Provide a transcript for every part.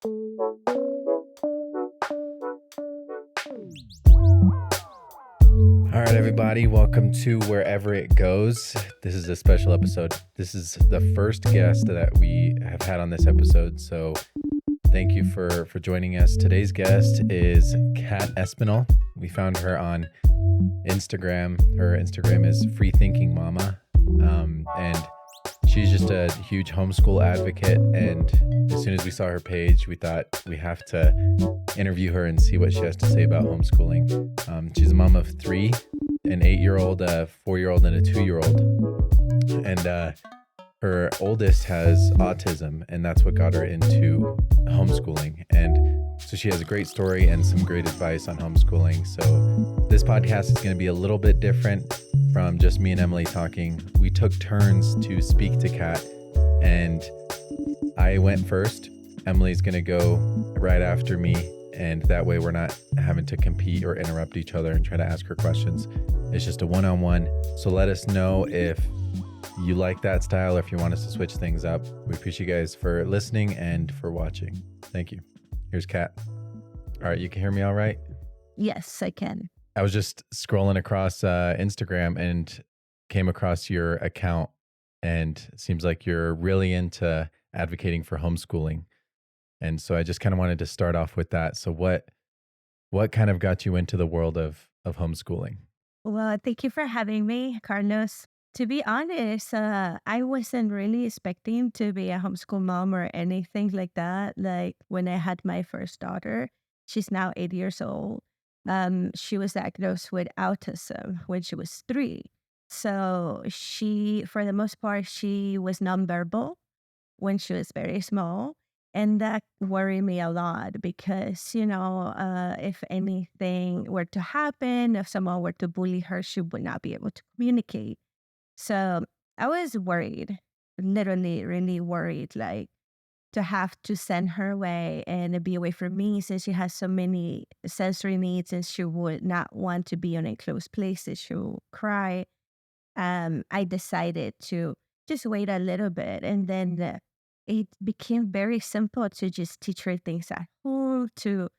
All right, everybody, welcome to Wherever It Goes. This is a special episode. This is the first guest that we have had on this episode, so thank you for joining us. Today's guest is Kat Espinal. We found her on Instagram. Her Instagram is Free Thinking Mama, and she's just a huge homeschool advocate. And as soon as we saw her page, we thought we have to interview her and see what she has to say about homeschooling. She's a mom of three, an 8-year-old, a 4-year-old, and a 2-year-old. And her oldest has autism, and that's what got her into homeschooling. And so she has a great story and some great advice on homeschooling. So this podcast is going to be a little bit different from just me and Emily talking. We took turns to speak to Kat, and I went first. Emily's going to go right after me, and that way we're not having to compete or interrupt each other and try to ask her questions. It's just a one-on-one. So let us know if you like that style or if you want us to switch things up. We appreciate you guys for listening and for watching. Thank you. Here's Kat. All right, you can hear me all right? Yes, I can. I was just scrolling across Instagram and came across your account, and it seems like you're really into advocating for homeschooling. And so I just kind of wanted to start off with that. So what kind of got you into the world of homeschooling? Well, thank you for having me, Carlos. To be honest, I wasn't really expecting to be a homeschool mom or anything like that. Like when I had my first daughter, she's now 8 years old. She was diagnosed with autism when she was 3. So she, for the most part, she was nonverbal when she was very small. And that worried me a lot because, if anything were to happen, if someone were to bully her, she would not be able to communicate. So I was worried, literally, really worried, like to have to send her away and be away from me since she has so many sensory needs and she would not want to be in enclosed places. She would cry. I decided to just wait a little bit. And then it became very simple to just teach her things at home, to,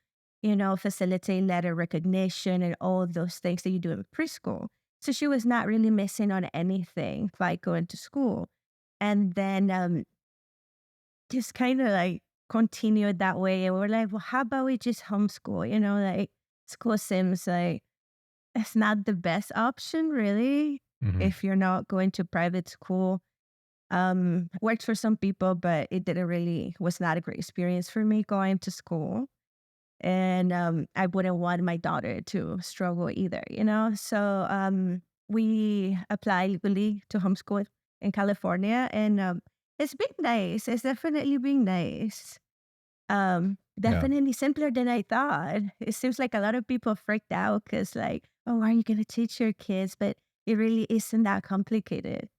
facilitate letter recognition and all those things that you do in preschool. So she was not really missing on anything by going to school. And then just kind of like continued that way. And we're like, well, how about we just homeschool? Like school seems like it's not the best option, really, if you're not going to private school. Worked for some people, but it was not a great experience for me going to school. And I wouldn't want my daughter to struggle either, So we applied legally to homeschool in California, and it's been nice. It's definitely been nice. Definitely simpler than I thought. It seems like a lot of people freaked out because, like, oh, are you going to teach your kids? But it really isn't that complicated.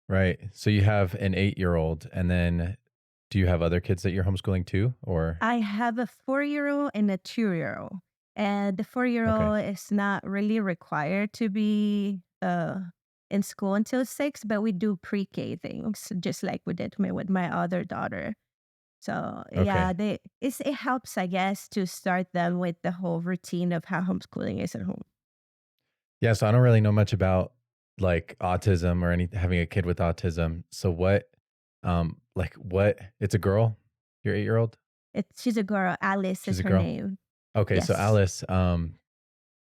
Right. So you have an 8-year-old, and then do you have other kids that you're homeschooling too, or? I have a 4-year-old and a 2-year-old. And the 4-year-old is not really required to be in school until 6, but we do pre-K things, just like we did with my other daughter. So yeah, it helps, I guess, to start them with the whole routine of how homeschooling is at home. Yeah, so I don't really know much about like autism or having a kid with autism. So what, it's a girl, your 8-year-old? She's a girl. Alice She's is a her girl? name. Okay, so Yes. Alice,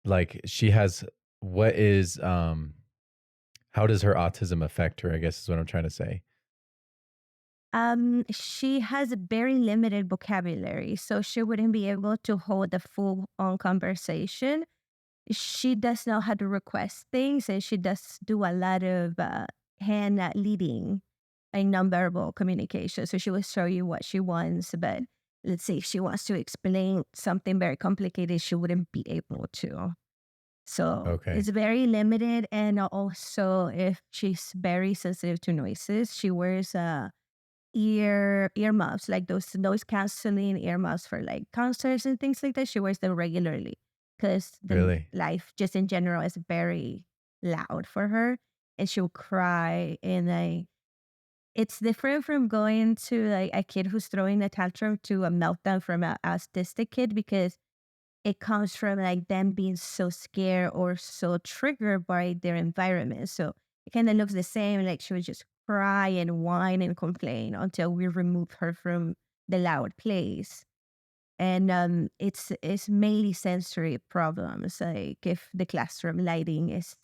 like she has, what is, how does her autism affect her, I guess is what I'm trying to say. She has a very limited vocabulary, so she wouldn't be able to hold a full-on conversation. She does know how to request things, and she does do a lot of hand leading and nonverbal communication. So she will show you what she wants, but let's say if she wants to explain something very complicated, she wouldn't be able to. So it's very limited. And also, if she's very sensitive to noises, she wears earmuffs, like those noise canceling earmuffs for like concerts and things like that. She wears them regularly because the life just in general is very loud for her, and she'll cry. And it's different from going to like a kid who's throwing a tantrum to a meltdown from a autistic kid because it comes from like them being so scared or so triggered by their environment. So it kind of looks the same. Like she would just cry and whine and complain until we remove her from the loud place. And it's mainly sensory problems. Like if the classroom lighting is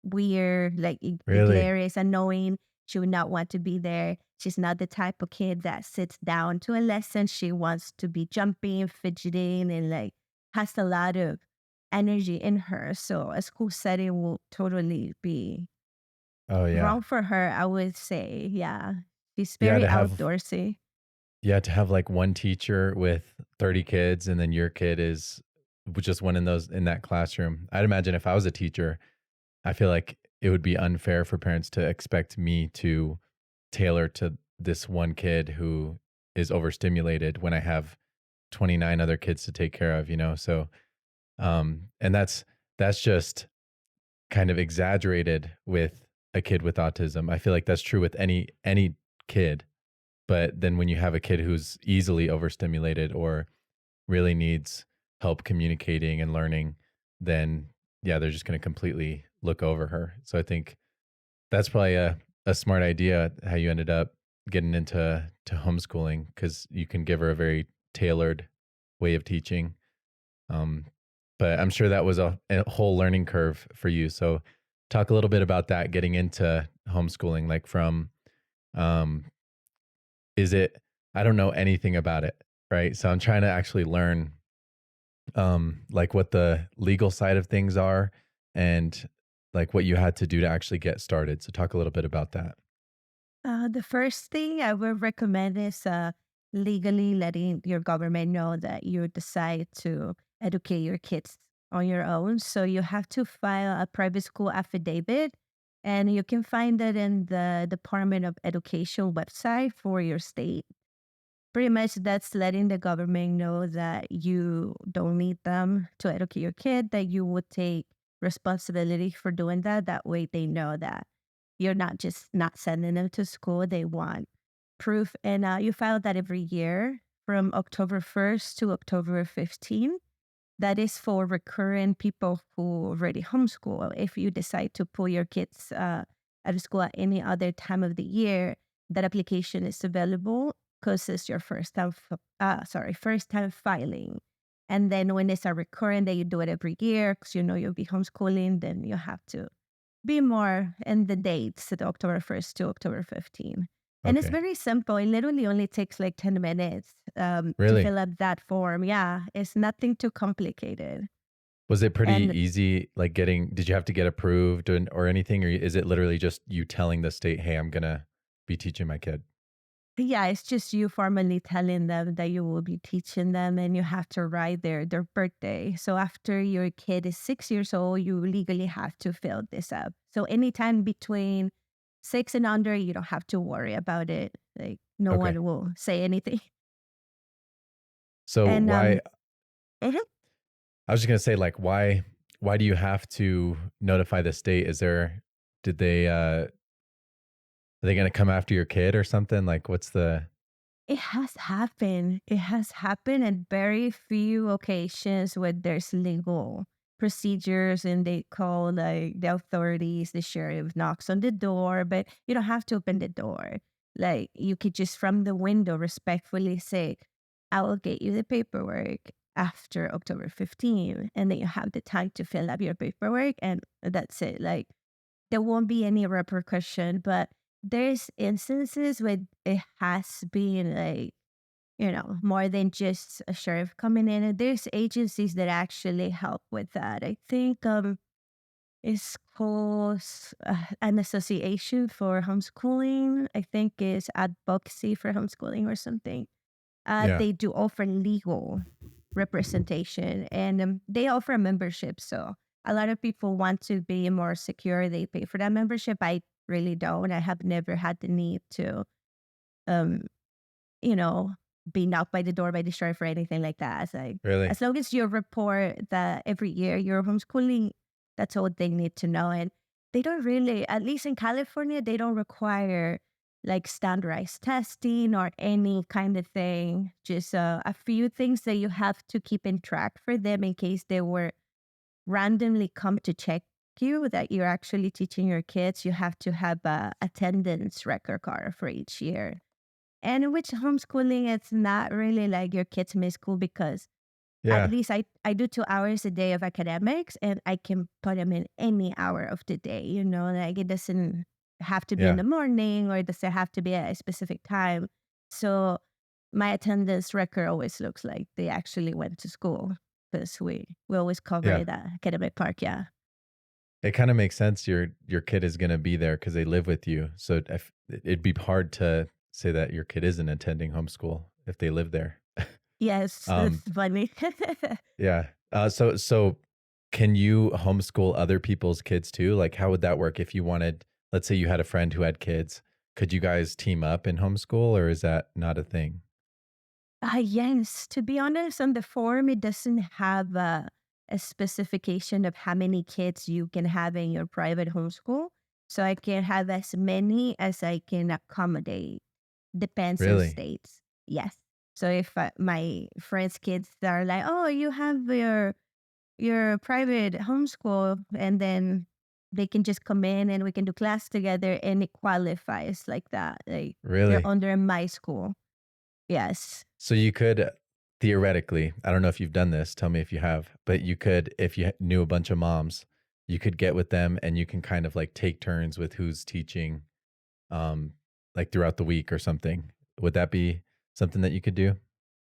weird, like the Really? glare is annoying. She would not want to be there. She's not the type of kid that sits down to a lesson. She wants to be jumping, fidgeting, and like has a lot of energy in her. So a school setting will totally be Oh yeah. wrong for her, I would say. Yeah. She's Yeah, very to have outdoorsy. yeah, to have like one teacher with 30 kids and then your kid is just one in those in that classroom. I'd imagine if I was a teacher, I feel like it would be unfair for parents to expect me to tailor to this one kid who is overstimulated when I have 29 other kids to take care of, you know? So, and that's just kind of exaggerated with a kid with autism. I feel like that's true with any kid, but then when you have a kid who's easily overstimulated or really needs help communicating and learning, then yeah, they're just going to completely look over her. So I think that's probably a smart idea how you ended up getting into to homeschooling because you can give her a very tailored way of teaching. Um, but I'm sure that was a whole learning curve for you. So talk a little bit about that getting into homeschooling, like from um, is it I don't know anything about it, right? So I'm trying to actually learn like what the legal side of things are and like what you had to do to actually get started. So talk a little bit about that. The first thing I would recommend is legally letting your government know that you decide to educate your kids on your own. So you have to file a private school affidavit, and you can find that in the Department of Education website for your state. Pretty much that's letting the government know that you don't need them to educate your kid, that you would take responsibility for doing that. That way they know that you're not just not sending them to school. They want proof. And you file that every year from October 1st to October 15th. That is for recurrent people who already homeschool. If you decide to pull your kids out of school at any other time of the year, that application is available because it's your first time filing. And then when it's a recurrent that you do it every year because you know you'll be homeschooling, then you have to be more in the dates, the October 1st to October 15th. And it's Okay. very simple. It literally only takes like 10 minutes to Really? fill up that form. Yeah, it's nothing too complicated. Was it pretty And easy like getting did you have to get approved or anything or is it literally just you telling the state, "Hey, I'm going to be teaching my kid?" yeah, it's just you formally telling them that you will be teaching them and you have to write their birthday. So after your kid is 6 years old, you legally have to fill this up. So anytime between 6 and under, you don't have to worry about it. Like no Okay. one will say anything. So And why mhm. I was just going to say like why do you have to notify the state? Is there did they are they going to come after your kid or something? Like what's the It has happened. It has happened at very few occasions where there's legal procedures and they call like the authorities, the sheriff knocks on the door, but you don't have to open the door. Like you could just from the window respectfully say, I will get you the paperwork after October 15th. And then you have the time to fill up your paperwork and that's it. Like there won't be any repercussion, but there's instances where it has been like, more than just a sheriff coming in. And there's agencies that actually help with that. I think it's called an association for homeschooling. I think it's advocacy for homeschooling or something. Yeah, They do offer legal representation and they offer a membership. So a lot of people want to be more secure. They pay for that membership. I really don't. I have never had the need to, um, you know, be knocked by the door by the sheriff or anything like that. It's like, really? as long as you report that every year you're homeschooling, that's all they need to know. And they don't really, at least in California, they don't require like standardized testing or any kind of thing. Just a few things that you have to keep in track for them in case they were randomly come to check you that you're actually teaching your kids. You have to have a attendance record card for each year. And which homeschooling, it's not really like your kids miss school because at Yeah. least I do 2 hours a day of academics and I can put them in any hour of the day, like it doesn't have to be in Yeah. the morning or it doesn't have to be at a specific time. So my attendance record always looks like they actually went to school because we always cover Yeah. the academic part. Yeah. It kind of makes sense. Your kid is going to be there because they live with you. So it'd be hard to say that your kid isn't attending homeschool if they live there. Yes, that's Um, funny. yeah. So can you homeschool other people's kids too? Like, how would that work if you wanted? Let's say you had a friend who had kids. Could you guys team up in homeschool, or is that not a thing? Yes. To be honest, on the form, it doesn't have a specification of how many kids you can have in your private homeschool. So I can have as many as I can accommodate. Depends on Really? states. Yes. So if my friends' kids are like, "Oh, you have your private homeschool," and then they can just come in and we can do class together, and it qualifies like that. Like they're Really? under my school. Yes. So you could theoretically, I don't know if you've done this, tell me if you have, but you could, if you knew a bunch of moms, you could get with them and you can kind of like take turns with who's teaching, um, like throughout the week or something. Would that be something that you could do?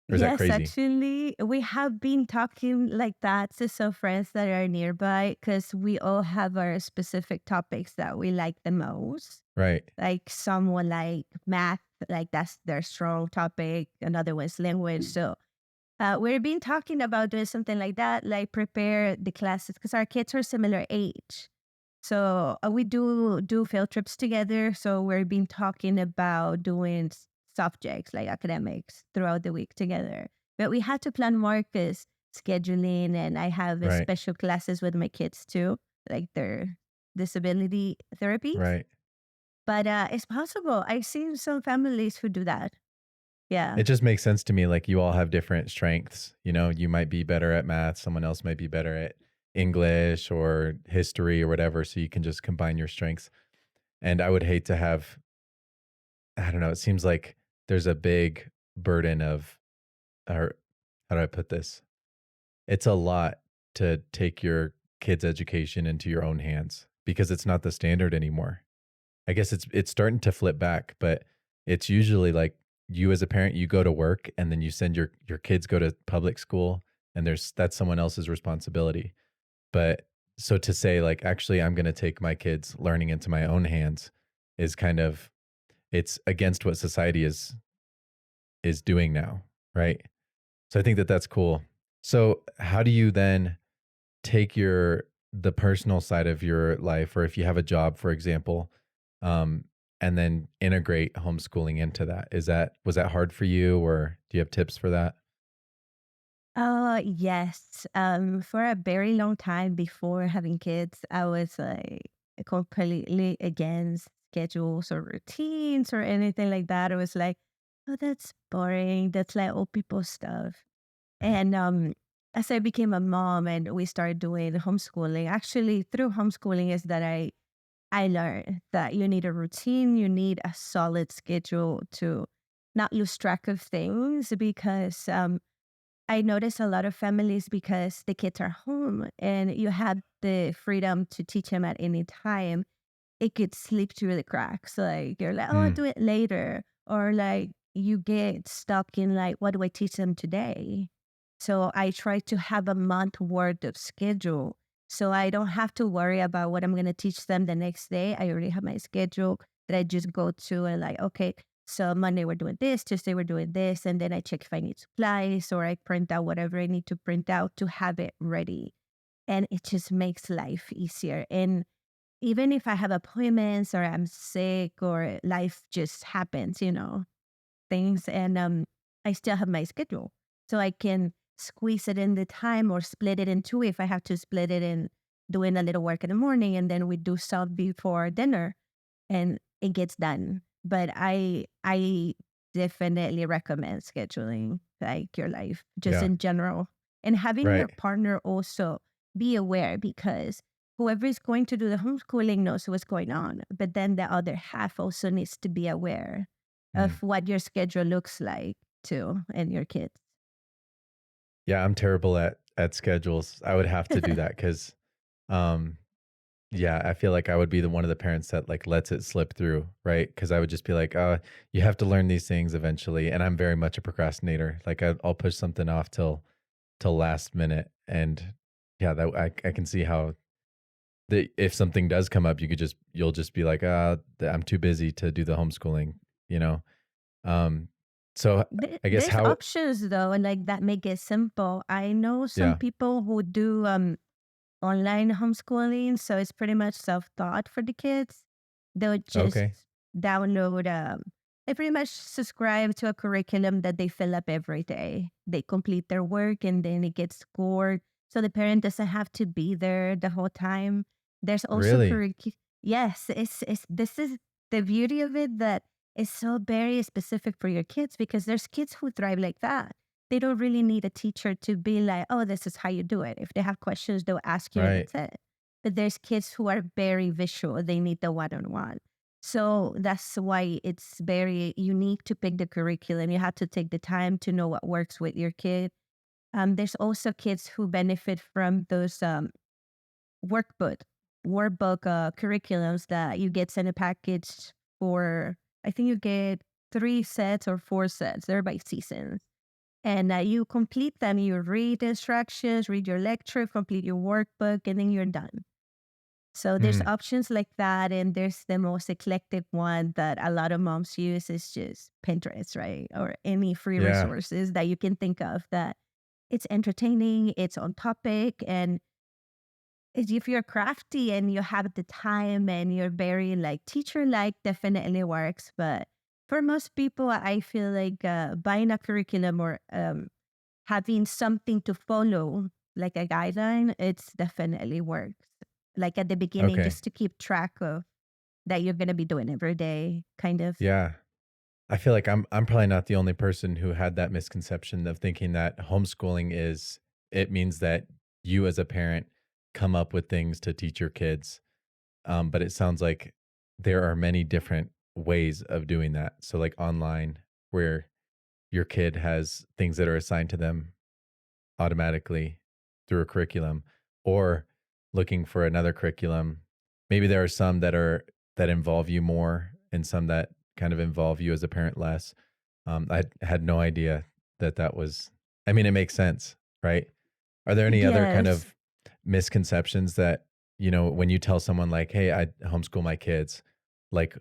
Or is that Yes, crazy? actually, we have been talking like that to some friends that are nearby because we all have our specific topics that we like the most. Right. Like someone like math, like that's their strong topic. Another one's language. So we've been talking about doing something like that, like prepare the classes because our kids are similar age. So we do field trips together. So we've been talking about doing subjects like academics throughout the week together. But we had to plan more because scheduling, and I have Right. special classes with my kids too, like their disability therapies. Right. But it's possible. I've seen some families who do that. Yeah. It just makes sense to me. Like you all have different strengths. You know, you might be better at math, someone else might be better at English or history or whatever. So you can just combine your strengths. And I would hate to have, I don't know, it seems like there's a big burden of, or how do I put this? It's a lot to take your kid's education into your own hands because it's not the standard anymore. I guess it's starting to flip back, but it's usually like you as a parent, you go to work and then you send your kids go to public school and that's someone else's responsibility. But so to say like actually I'm going to take my kids learning into my own hands is kind of it's against what society is doing now, right? So I think that that's cool. So how do you then take the personal side of your life, or if you have a job, for example, um, and then integrate homeschooling into that? Was that hard for you, or do you have tips for that? Yes. For a very long time before having kids, I was like completely against schedules or routines or anything like that. I was like, oh, that's boring. That's like old people stuff. And as I became a mom and we started doing homeschooling, actually through homeschooling is that I learned that you need a routine, you need a solid schedule to not lose track of things because I notice a lot of families because the kids are home and you have the freedom to teach them at any time, it could slip through the cracks. Like you're like, oh, I'll Mm, do it later. Or like you get stuck in like, what do I teach them today? So I try to have a month worth of schedule. So I don't have to worry about what I'm going to teach them the next day. I already have my schedule that I just go to and like, okay, so Monday we're doing this, Tuesday we're doing this. And then I check if I need supplies or I print out whatever I need to print out to have it ready. And it just makes life easier. And even if I have appointments or I'm sick or life just happens, things, and I still have my schedule. So I can squeeze it in the time or split it in two if I have to split it in doing a little work in the morning and then we do stuff before dinner and it gets done. but I definitely recommend scheduling like your life just Yeah. in general and having your Right. partner also be aware because whoever is going to do the homeschooling knows what's going on, but then the other half also needs to be aware Mm. of what your schedule looks like too and your kids. Yeah, I'm terrible at schedules. I would have to do that because, um, yeah, I feel like I would be the one of the parents that like lets it slip through, right? Because I would just be like, you have to learn these things eventually, and I'm very much a procrastinator. Like I'll push something off till last minute, and yeah, that I can see how the if something does come up, you'll just be like, I'm too busy to do the homeschooling, you know. Um, so I guess There's how, options though, and like that make it simple. I know some yeah, people who do online homeschooling, so it's pretty much self-taught for the kids. They'll okay, just download, they pretty much subscribe to a curriculum that they fill up every day. They complete their work and then it gets scored. So the parent doesn't have to be there the whole time. There's also really, yes, it's this is the beauty of it that it's so very specific for your kids because there's kids who thrive like that. They don't really need a teacher to be like, oh, this is how you do it. If they have questions, they'll ask you and right, that's it. But there's kids who are very visual. They need the one-on-one. So that's why it's very unique to pick the curriculum. You have to take the time to know what works with your kid. There's also kids who benefit from those workbook workbook curriculums that you get sent a package for. I think you get 3 sets or 4 sets. They're by seasons and you complete them. You read the instructions, read your lecture, complete your workbook, and then you're done. So there's mm, options like that, and there's the most eclectic one that a lot of moms use is just Pinterest, right? Or any free yeah, resources that you can think of that it's entertaining, it's on topic, and if you're crafty and you have the time and you're very like teacher like, definitely works. But for most people, I feel like buying a curriculum or having something to follow, like a guideline, it's definitely works. Like at the beginning, okay, just to keep track of that you're going to be doing every day, kind of. yeah. I feel like I'm probably not the only person who had that misconception of thinking that homeschooling is it means that you as a parent come up with things to teach your kids. But it sounds like there are many different ways of doing that. So like online where your kid has things that are assigned to them automatically through a curriculum or looking for another curriculum. Maybe there are some that involve you more and some that kind of involve you as a parent less. I had no idea that that was I mean, it makes sense, right? Are there any other kind Yes. of misconceptions that, when you tell someone like, "Hey, I homeschool my kids," like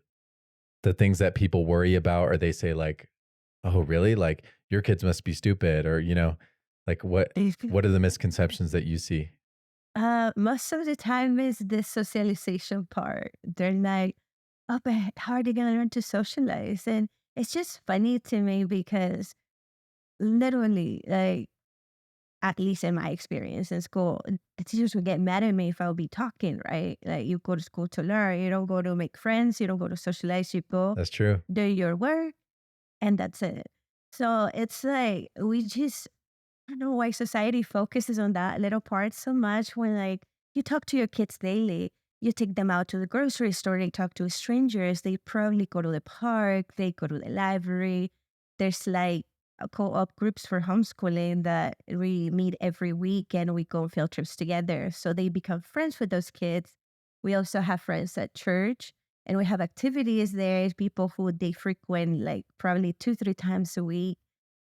the things that people worry about or they say like, "Oh, really? Like your kids must be stupid," or, like what are the misconceptions that you see? Most of the time is the socialization part. They're like, oh, but how are they going to learn to socialize? And it's just funny to me because literally, like, at least in my experience in school, the teachers would get mad at me if I would be talking, right? Like, you go to school to learn, you don't go to make friends, you don't go to socialize, you go That's true. do your work, and that's it. So it's like, we just, I don't know why society focuses on that little part so much when, like, you talk to your kids daily. You take them out to the grocery store, they talk to strangers, they probably go to the park, they go to the library. There's like co-op groups for homeschooling that we meet every week and we go on field trips together. So they become friends with those kids. We also have friends at church and we have activities there, people who they frequent like probably 2, 3 times a week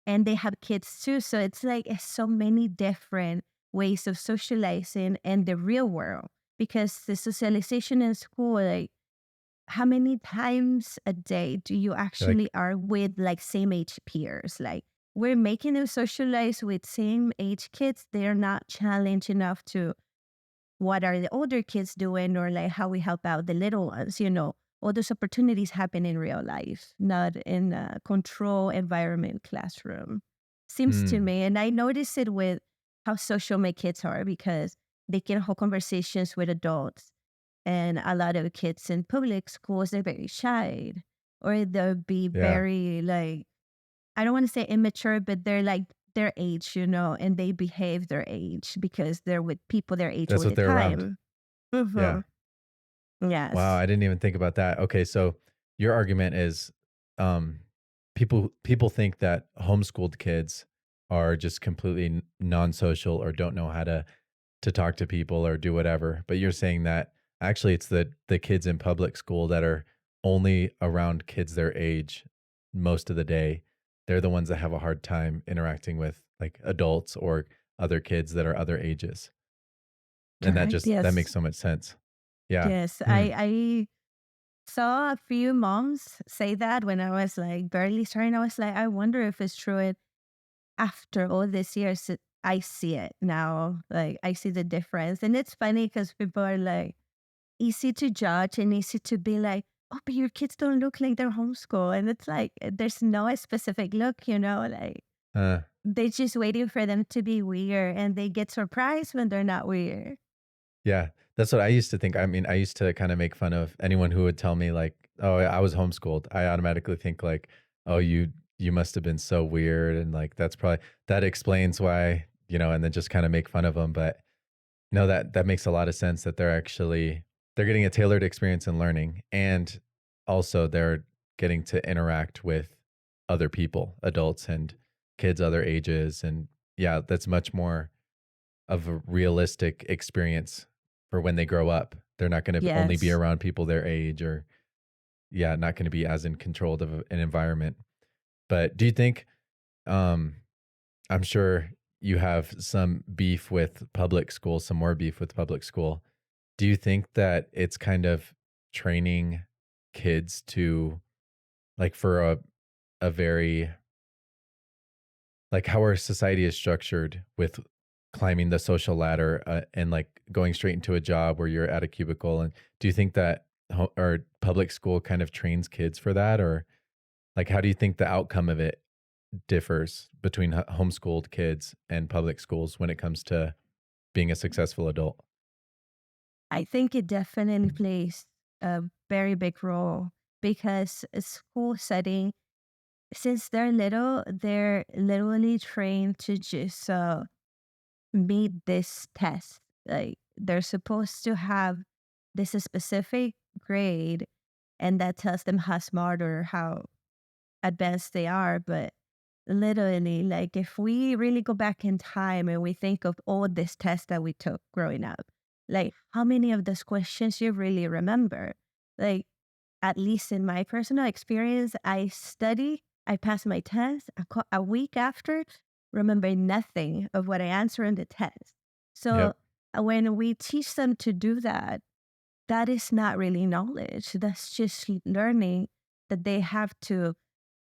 and they have kids too. So it's so many different ways of socializing in the real world because the socialization in school, like how many times a day do you Like, actually are with like same age peers? Like we're making them socialize with same age kids. They're not challenged enough to what are the older kids doing or like how we help out the little ones, all those opportunities happen in real life, not in a control environment classroom. Seems to mm, me. And I notice it with how social my kids are because they can hold conversations with adults. And a lot of kids in public schools, they're very shy. or they'll be Yeah. very like, I don't want to say immature, but they're like their age, and they behave their age because they're with people their age all That's what the they're around. time. Yeah. Hmm. Wow, Yes. I didn't even think about that. Okay, so your argument is um people think that homeschooled kids are just completely non-social or don't know how to talk to people or do whatever. But you're saying that actually it's the kids in public school that are only around kids their age most of the day. They're the ones that have a hard time interacting with like adults or other kids that are other ages. And Correct. that Yes. makes so much sense. Yeah. Yes. Hmm. I saw a few moms say that when I was like barely starting. I was like, I wonder if it's true. And after all these years, I see it now. Like, I see the difference. And it's funny because people are like, easy to judge and easy to be like, oh, but your kids don't look like they're homeschool. And it's like, there's no specific look, like Uh, they're just waiting for them to be weird and they get surprised when they're not weird. Yeah, that's what I used to think. I mean, I used to kinda make fun of anyone who would tell me like, "Oh, I was homeschooled." I automatically think like, "Oh, you must have been so weird," and like, that's probably that explains why, and then just kinda make fun of them. But no, that makes a lot of sense that they're getting a tailored experience in learning, and also they're getting to interact with other people, adults and kids other ages, and yeah, that's much more of a realistic experience for when they grow up. They're not gonna only be Yes. around people their age or yeah, not gonna be as in controlled of an environment. But do you think, um I'm sure you have some beef with public school, some more beef with public school. Do you think that it's kind of training kids to like for a very like how our society is structured with climbing the social ladder and like going straight into a job where you're at a cubicle, and do you think that or public school kind of trains kids for that, or like how do you think the outcome of it differs between homeschooled kids and public schools when it comes to being a successful adult? I think it definitely plays a very big role because a school setting, since they're little, they're literally trained to just meet this test. Like they're supposed to have this specific grade, and that tells them how smart or how advanced they are. But literally, like if we really go back in time and we think of all this tests that we took growing up, like how many of those questions you really remember? Like at least in my personal experience, I study, I pass my test, a week after, remember nothing of what I answered in the test. So Yep. when we teach them to do that, that is not really knowledge. That's just learning that they have to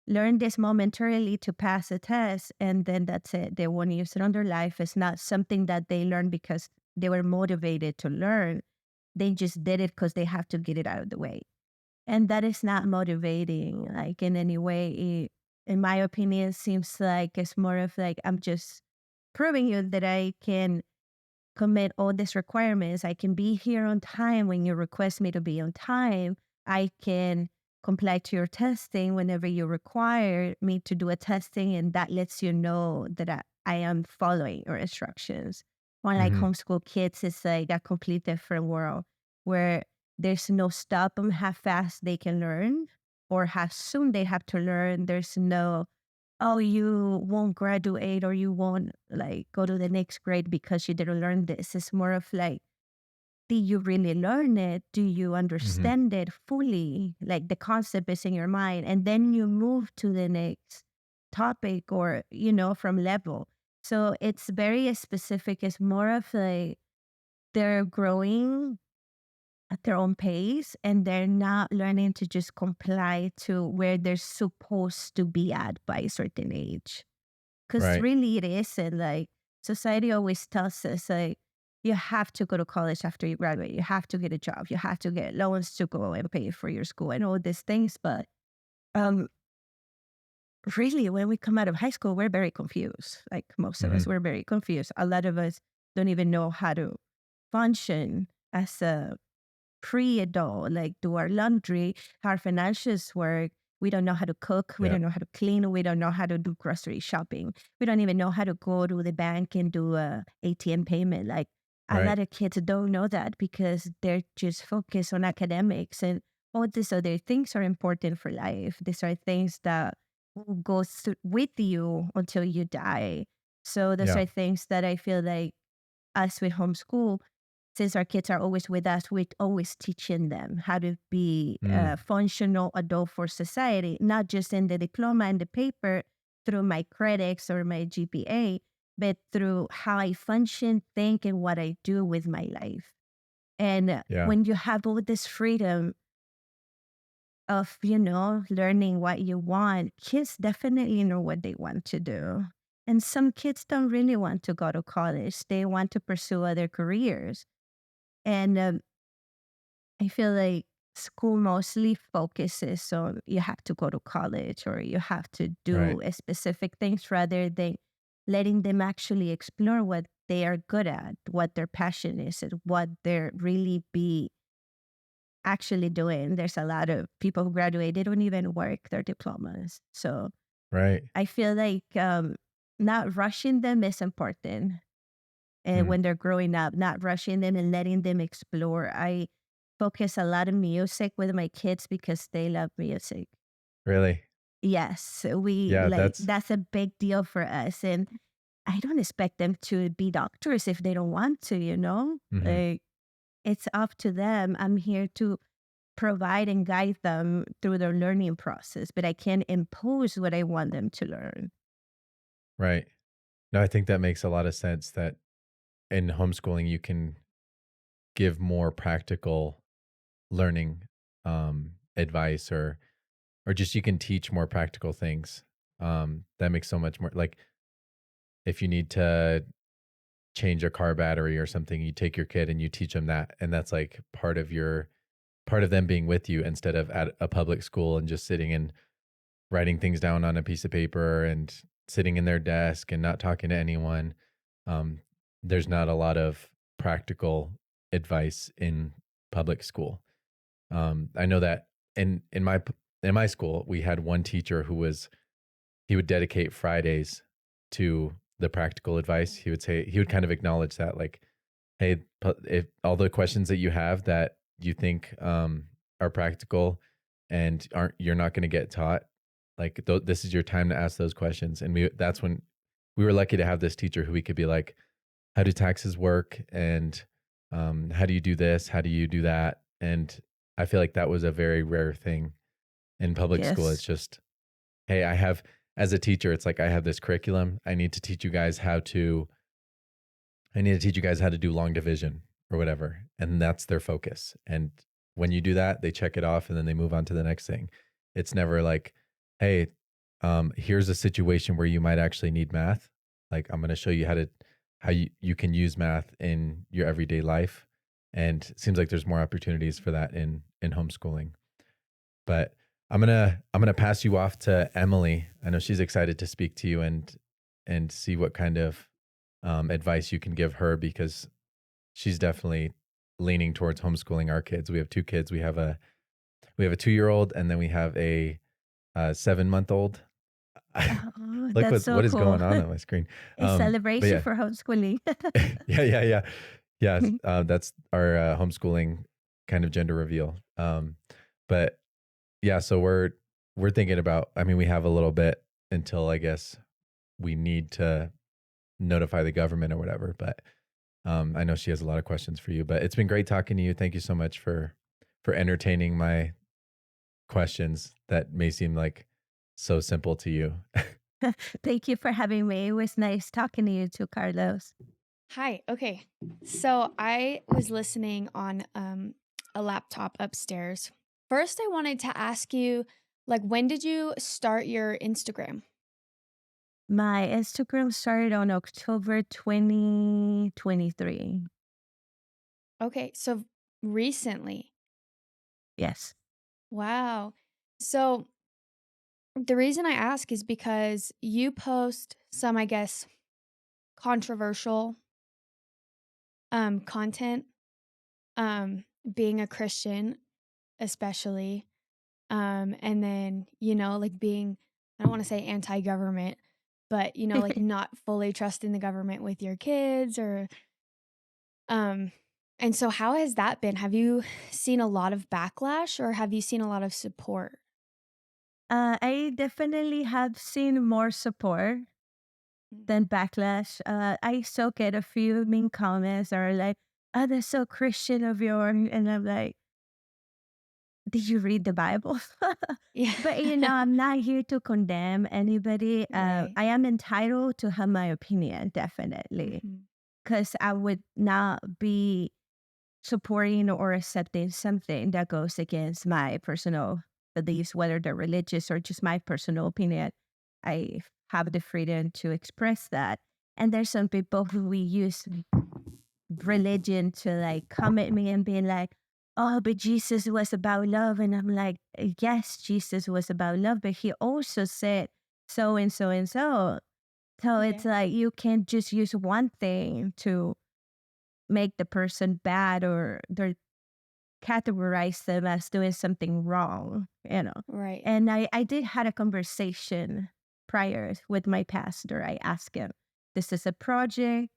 learn this momentarily to pass a test, and then that's it. They won't use it on their life. It's not something that they learn because they were motivated to learn. They just did it because they have to get it out of the way. And that is not motivating, like, in any way. In my opinion, it seems like it's more of like, I'm just proving you that I can commit all these requirements. I can be here on time when you request me to be on time. I can comply to your testing whenever you require me to do a testing, and that lets you know that I am following your instructions. Unlike Hmm. homeschool kids, it's like a complete different world where there's no stop them how fast they can learn or how soon they have to learn. There's no, oh, you won't graduate or you won't like go to the next grade because you didn't learn this. It's more of like, did you really learn it? Do you Hmm. understand it fully? Like the concept is in your mind. And then you move to the next topic or, from level. So it's very specific. It's more of like they're growing at their own pace and they're not learning to just comply to where they're supposed to be at by a certain age. Because Right. really it isn't. Like society always tells us like you have to go to college after you graduate, you have to get a job, you have to get loans to go and pay for your school and all these things. But um really when we come out of high school, we're very confused. Like most of us, Hmm. we're very confused. A lot of us don't even know how to function as a pre-adult, like do our laundry, how our financials work. We don't know how to cook. We Yeah. don't know how to clean. We don't know how to do grocery shopping. We don't even know how to go to the bank and do a ATM payment. Like a Right. lot of kids don't know that because they're just focused on academics, and all these other things are important for life. These are things that will go with you until you die. So those Yeah. are things that I feel like us with homeschool, since our kids are always with us, we're always teaching them how to be Mm. a functional adult for society, not just in the diploma and the paper through my credits or my GPA, but through how I function, think, and what I do with my life. And Yeah. when you have all this freedom of, learning what you want, kids definitely know what they want to do. And some kids don't really want to go to college, they want to pursue other careers. And I feel like school mostly focuses on you have to go to college or you have to Right. do specific things rather than letting them actually explore what they are good at, what their passion is, and what they're really be actually doing. There's a lot of people who graduate, they don't even work their diplomas. So Right. I feel like not rushing them is important. And Mm. when they're growing up, not rushing them and letting them explore. I focus a lot of music with my kids because they love music. Really. Yes, we Yeah. like That's. that's a big deal for us. And I don't expect them to be doctors if they don't want to, Mhm. Like it's up to them. I'm here to provide and guide them through their learning process, but I can't impose what I want them to learn. Right. No, I think that makes a lot of sense that in homeschooling you can give more practical learning advice, or just you can teach more practical things. That makes so much more, like if you need to change a car battery or something, you take your kid and you teach them that, and that's like part of them being with you instead of at a public school and just sitting and writing things down on a piece of paper and sitting in their desk and not talking to anyone. Um, there's not a lot of practical advice in public school. I know that in my school, we had one teacher he would dedicate Fridays to the practical advice. He would kind of acknowledge that, like, hey, if all the questions that you have that you think are practical and aren't you're not going to get taught, like this is your time to ask those questions. And that's when we were lucky to have this teacher who we could be like, how do taxes work, and how do you do this, how do you do that? And I feel like that was a very rare thing in public school. It's Yes. just, hey, as a teacher, it's like I have this curriculum. I need to teach you guys how to do long division or whatever. And that's their focus. And when you do that, they check it off and then they move on to the next thing. It's never like, hey, here's a situation where you might actually need math. Like I'm going to show you how you can use math in your everyday life. And it seems like there's more opportunities for that in homeschooling. But I'm gonna pass you off to Emily. I know she's excited to speak to you and see what kind of advice you can give her, because she's definitely leaning towards homeschooling our kids. We have two kids. We have a 2-year-old, and then we have a 7-month-old. Oh, Look that's so what is cool. going on my screen. A But celebration yeah, for homeschooling. yeah. Yes, that's our homeschooling kind of gender reveal. But yeah, so we're thinking about. I mean, we have a little bit until I guess we need to notify the government or whatever. But I know she has a lot of questions for you. But it's been great talking to you. Thank you so much for entertaining my questions that may seem like so simple to you. Thank you for having me. It was nice talking to you too, Carlos. Hi. Okay. So I was listening on a laptop upstairs. First, I wanted to ask you, like, when did you start your Instagram? My Instagram started on October 2023. Okay. So recently. Yes. Wow. So the reason I ask is because you post some, I guess, controversial content, being a Christian, especially. And then, you know, like being, I don't want to say anti-government, but you know, like not fully trusting the government with your kids or um and so how has that been? Have you seen a lot of backlash or have you seen a lot of support? I definitely have seen more support than backlash. I still get a few mean comments that are like, "Oh, that's so Christian of yours," and I'm like, "Did you read the Bible?" Yeah. But I'm not here to condemn anybody. Right. I am entitled to have my opinion, definitely, Mhm. because I would not be supporting or accepting something that goes against my personal beliefs, whether they're religious or just my personal opinion. I have the freedom to express that. And there's some people who we use religion to like come at me and be like, oh, but Jesus was about love. And I'm like, yes, Jesus was about love, but he also said so and so and so. So it's Yeah. like you can't just use one thing to make the person bad or they're categorize them as doing something wrong. Right. And I did had a conversation prior with my pastor. I asked him, this is a project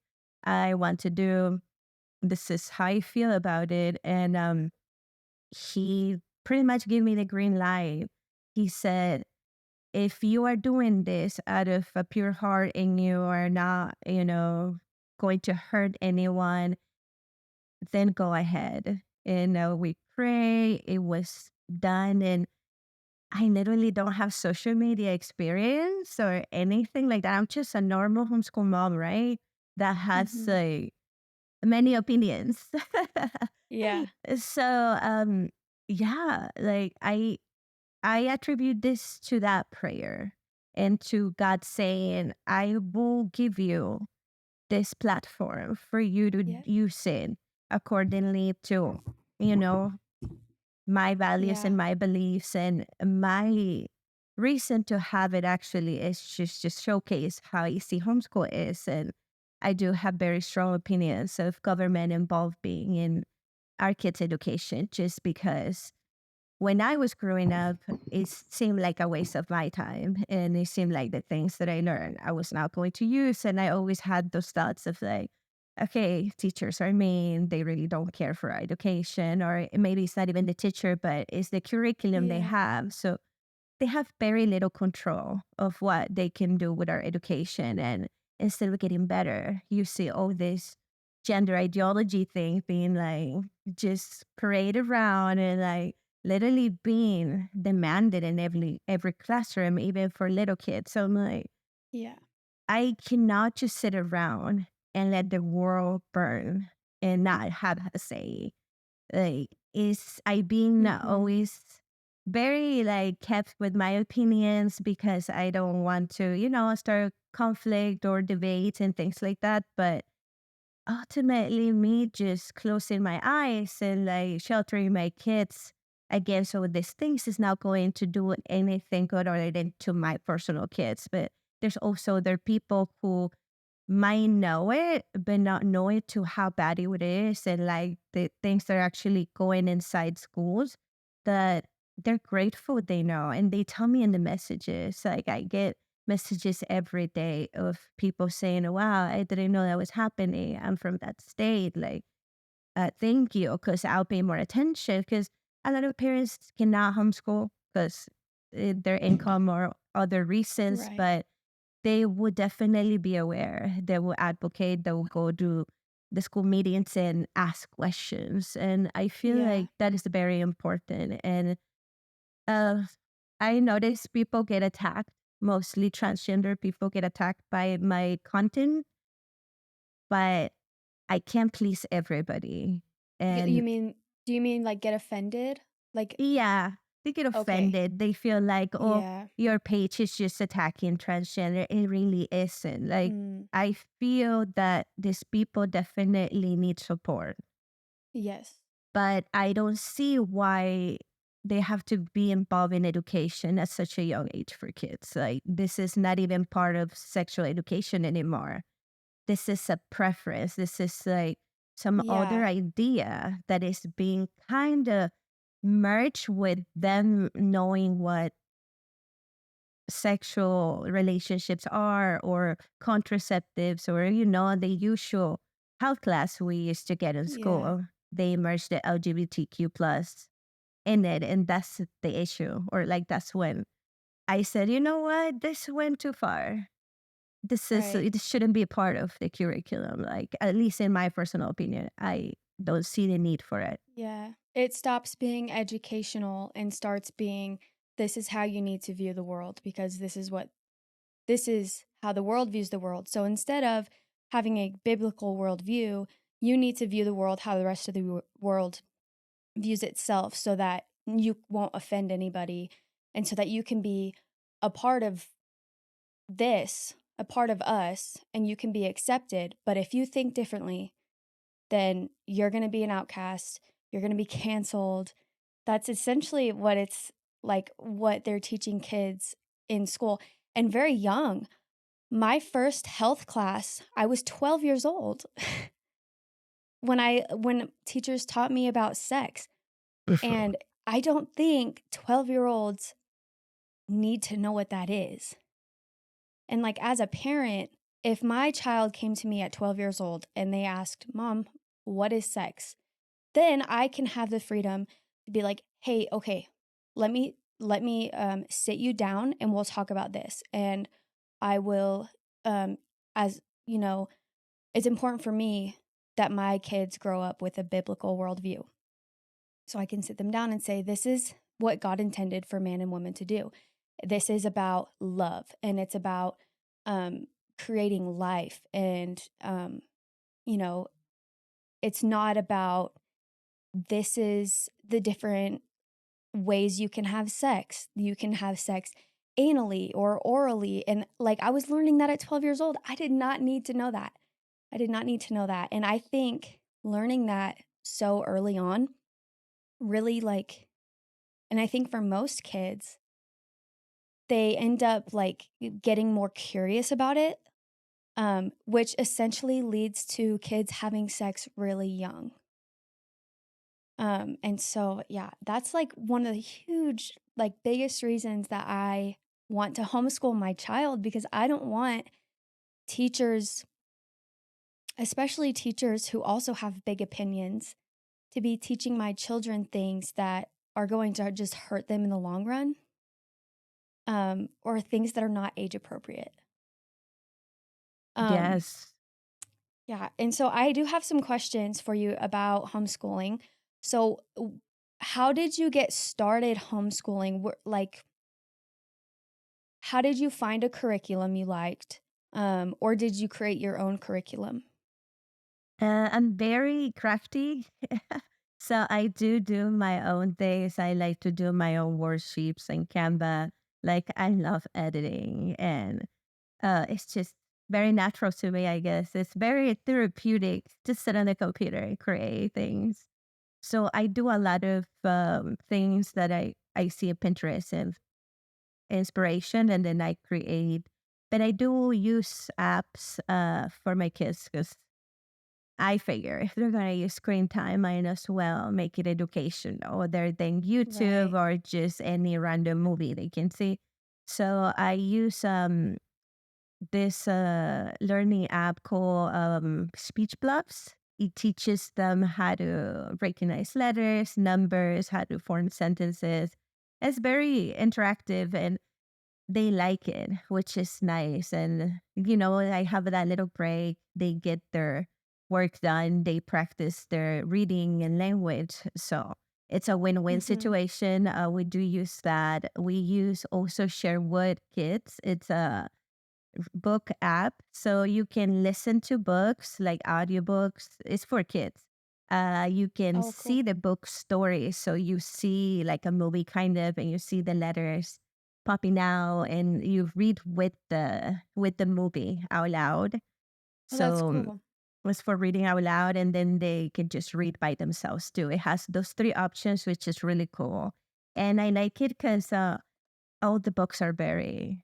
I want to do. This is how I feel about it. And he pretty much gave me the green light. He said, if you are doing this out of a pure heart and you are not, going to hurt anyone, then go ahead. And we pray. It was done. And I literally don't have social media experience or anything like that. I'm just a normal homeschool mom, right? That has Mhm. many opinions. Yeah. So, yeah, like I attribute this to that prayer and to God saying, I will give you this platform for you to Yeah. use it accordingly to, you know, my values Yeah. and my beliefs and my reason to have it actually is just showcase how easy homeschool is. And I do have very strong opinions of government involved being in our kids' education just because when I was growing up, it seemed like a waste of my time. And it seemed like the things that I learned, I was not going to use. And I always had those thoughts of like, okay, teachers are mean. They really don't care for our education. Or maybe it's not even the teacher, but it's the curriculum they Yeah. have. So they have very little control of what they can do with our education. And instead of getting better, you see all this gender ideology thing being like just paraded around and like literally being demanded in every classroom, even for little kids. So I'm like, Yeah. I cannot just sit around and let the world burn and not have a say. Like, is I being Mhm. always very like kept with my opinions because I don't want to, start conflict or debate and things like that. But ultimately, me just closing my eyes and like sheltering my kids against all these things is not going to do anything good other than to my personal kids. But there's also other people who might know it, but not know it to how bad it is, and like the things that are actually going inside schools that they're grateful they know. And they tell me in the messages, like I get messages every day of people saying, wow, I didn't know that was happening. I'm from that state. Like, thank you, because I'll pay more attention. Because a lot of parents cannot homeschool because their income or other reasons, Right. but they would definitely be aware. They will advocate, they will go to the school meetings and ask questions. And I feel Yeah. like that is very important. And uh, I notice people get attacked, mostly transgender people get attacked by my content, but I can't please everybody. You And mean do you mean, like, get offended? Like yeah, they get okay. offended. They feel like, oh, Yeah. your page is just attacking transgender. It really isn't. Like, Mm. I feel that these people definitely need support, Yes. but I don't see why they have to be involved in education at such a young age for kids. Like, this is not even part of sexual education anymore. This is a preference. This is like some other Yeah. idea that is being kind of merge with them knowing what sexual relationships are, or contraceptives, or the usual health class we used to get in Yeah. school. They merged the LGBTQ plus in it, and that's the issue. Or like, that's when I said, you know what, this went too far. Right. It shouldn't be a part of the curriculum. Like, at least in my personal opinion, I don't see the need for it. Yeah. It stops being educational and starts being, this is how you need to view the world because this is how the world views the world. So instead of having a biblical worldview, you need to view the world how the rest of the world views itself so that you won't offend anybody and so that you can be a part of a part of us, and you can be accepted. But if you think differently, then you're going to be an outcast. You're going to be canceled. That's essentially what it's like, what they're teaching kids in school and very young. My first health class, I was 12 years old when teachers taught me about sex. And I don't think 12-year-olds need to know what that is. And like, as a parent, if my child came to me at 12 years old and they asked, "Mom, what is sex?" Then I can have the freedom to be like, "Hey, okay, let me sit you down and we'll talk about this." And I will, as you know, it's important for me that my kids grow up with a biblical worldview. So I can sit them down and say, this is what God intended for man and woman to do. This is about love, and it's about creating life. And, you know, it's not about, this is the different ways you can have sex. You can have sex anally or orally. And like, I was learning that at 12 years old. I did not need to know that. I did not need to know that. And I think learning that so early on really, like, and I think for most kids, they end up like getting more curious about it, which essentially leads to kids having sex really young. And so, yeah, that's like one of the huge, like, biggest reasons that I want to homeschool my child, because I don't want teachers, especially teachers who also have big opinions, to be teaching my children things that are going to just hurt them in the long run, or things that are not age appropriate. Um, Yes. yeah, and so I do have some questions for you about homeschooling. So, how did you get started homeschooling? Like, how did you find a curriculum you liked? Or did you create your own curriculum? I'm very crafty. So I do my own things. I like to do my own worksheets and Canva. Like, I love editing, and it's just very natural to me, I guess. It's very therapeutic to sit on the computer and create things. So I do a lot of things that I see on Pinterest and inspiration, and then I create. But I do use apps for my kids, because I figure if they're gonna use screen time, might as well make it educational, other than YouTube Right. or just any random movie they can see. So I use this learning app called Speech Bluffs. It teaches them how to recognize letters, numbers, how to form sentences. It's very interactive, and they like it, which is nice. And, I have that little break. They get their work done. They practice their reading and language. So it's a win-win Mm-hmm. situation. We do use that. We use also Sherwood Kids. It's a book app. So you can listen to books, like audiobooks. It's for kids. You can Oh, see cool. the book stories. So you see like a movie kind of, and you see the letters popping out, and you read with the movie out loud. Oh, that's So cool. it's for reading out loud, and then they can just read by themselves too. It has those three options, which is really cool. And I like it because all the books are very,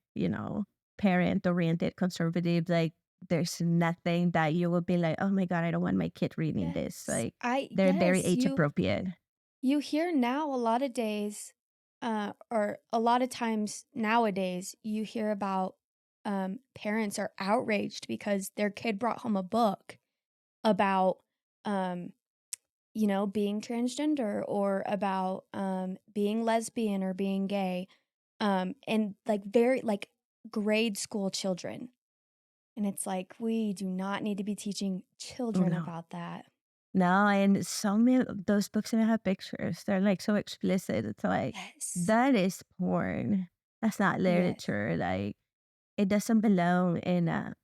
parent oriented, conservative. Like, there's nothing that you will be like, oh my God, I don't want my kid reading this. Like, they're very Yes, age appropriate. You hear now a lot of days, or a lot of times nowadays, you hear about parents are outraged because their kid brought home a book about, um, being transgender or about being lesbian or being gay, and like very like grade school children. And it's like, we do not need to be teaching children No. about that. No, and so many of those books even have pictures. They're like so explicit. It's like, Yes. that is porn. That's not Yes. literature. Like, it doesn't belong in a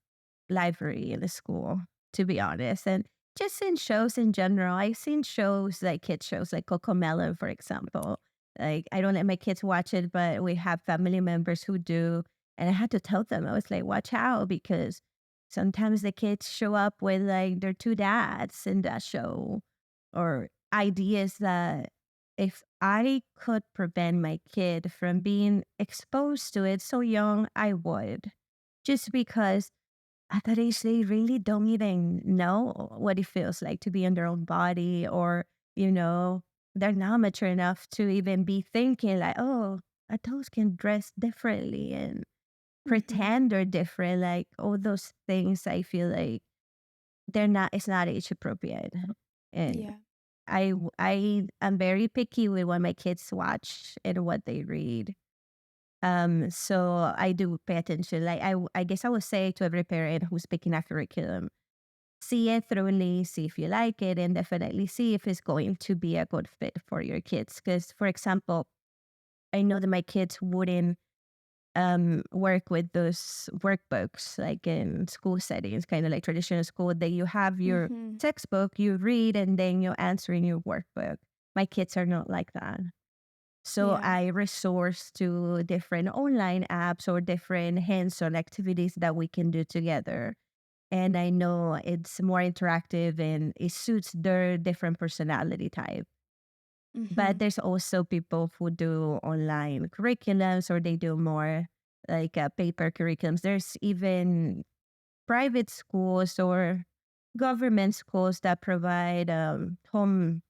library in a school, to be honest. And just in shows in general, I've seen shows like kids shows like Cocomelon, for example. Like, I don't let my kids watch it, but we have family members who do. And I had to tell them, I was like, watch out, because sometimes the kids show up with like their two dads in that show, or ideas that if I could prevent my kid from being exposed to it so young, I would. Just because at that age, they really don't even know what it feels like to be in their own body, or, they're not mature enough to even be thinking like, oh, adults can dress differently and Mhm. pretend they're different. Like all those things, I feel like it's not age appropriate. And Yeah. I am very picky with what my kids watch and what they read. So I do pay attention. Like I guess I would say to every parent who's picking a curriculum, see it thoroughly, see if you like it, and definitely see if it's going to be a good fit for your kids. Because, for example, I know that my kids wouldn't work with those workbooks like in school settings, kind of like traditional school, that you have your Mhm. textbook, you read, and then you answer in your workbook. My kids are not like that. So Yeah. I resource to different online apps or different hands-on activities that we can do together. And I know it's more interactive and it suits their different personality type. But Mhm. there's also people who do online curriculums, or they do more like paper curriculums. There's even private schools or government schools that provide home